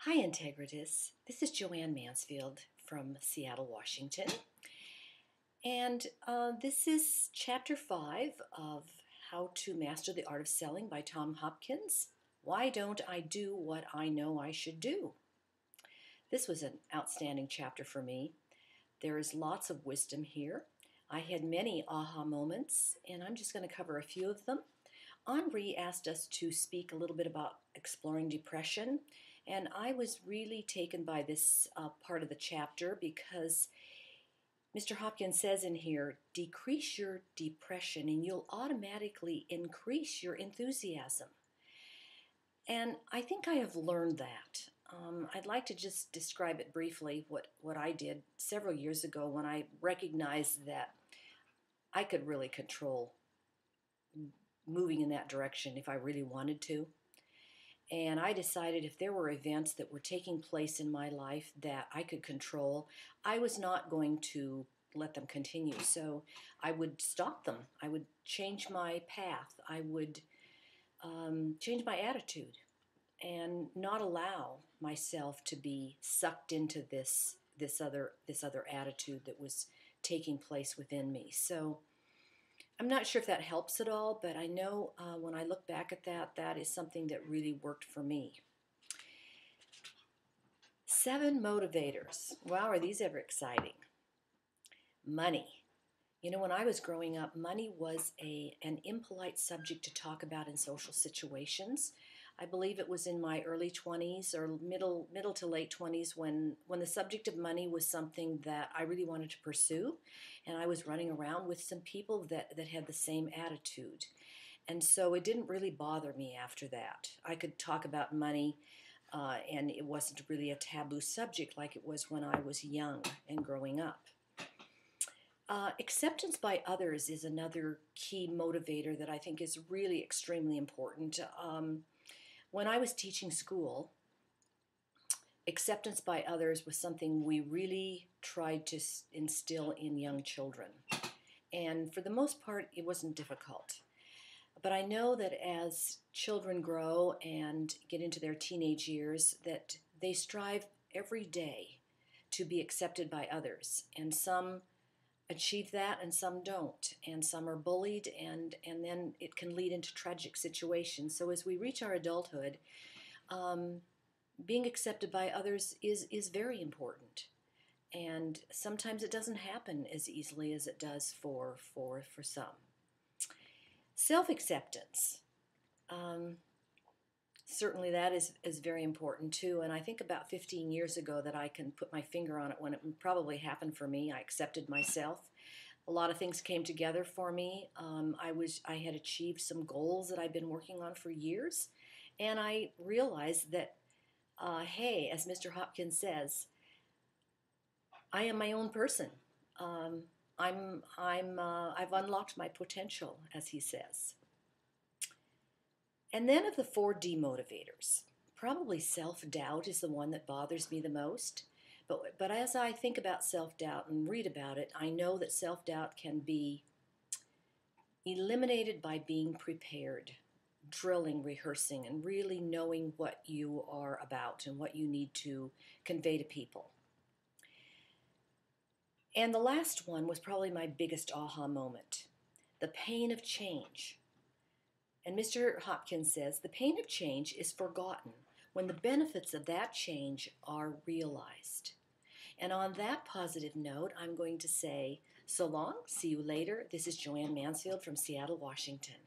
Hi, Integritus. This is Joanne Mansfield from Seattle, Washington. And this is Chapter 5 of How to Master the Art of Selling by Tom Hopkins. Why don't I do what I know I should do? This was an outstanding chapter for me. There is lots of wisdom here. I had many aha moments, and I'm just going to cover a few of them. Henri asked us to speak a little bit about exploring depression, and I was really taken by this part of the chapter because Mr. Hopkins says in here, decrease your depression and you'll automatically increase your enthusiasm. And I think I have learned that. I'd like to just describe it briefly, what I did several years ago when I recognized that I could really control moving in that direction if I really wanted to. And I decided if there were events that were taking place in my life that I could control, I was not going to let them continue. So I would stop them. I would change my path. I would change my attitude and not allow myself to be sucked into this other attitude that was taking place within me. So I'm not sure if that helps at all, but I know when I look back at that, that is something that really worked for me. 7 motivators. Wow, are these ever exciting? Money. You know, when I was growing up, money was an impolite subject to talk about in social situations. I believe it was in my early 20s or middle to late 20s when the subject of money was something that I really wanted to pursue, and I was running around with some people that had the same attitude. And so it didn't really bother me after that. I could talk about money, and it wasn't really a taboo subject like it was when I was young and growing up. Acceptance by others is another key motivator that I think is really extremely important. When I was teaching school, acceptance by others was something we really tried to instill in young children. And for the most part, it wasn't difficult. But I know that as children grow and get into their teenage years, that they strive every day to be accepted by others. And some achieve that and some don't, and some are bullied, and then it can lead into tragic situations. So as we reach our adulthood, being accepted by others is very important, and sometimes it doesn't happen as easily as it does for some. Self-acceptance. Certainly that is very important too, and I think about 15 years ago that I can put my finger on it when it probably happened for me. I accepted myself. A lot of things came together for me. I had achieved some goals that I've been working on for years, and I realized that, hey, as Mr. Hopkins says, I am my own person. I've unlocked my potential, as he says. And then of the 4 demotivators, probably self-doubt is the one that bothers me the most. But as I think about self-doubt and read about it, I know that self-doubt can be eliminated by being prepared, drilling, rehearsing, and really knowing what you are about and what you need to convey to people. And the last one was probably my biggest aha moment, the pain of change. And Mr. Hopkins says, the pain of change is forgotten when the benefits of that change are realized. And on that positive note, I'm going to say, so long, see you later. This is Joanne Mansfield from Seattle, Washington.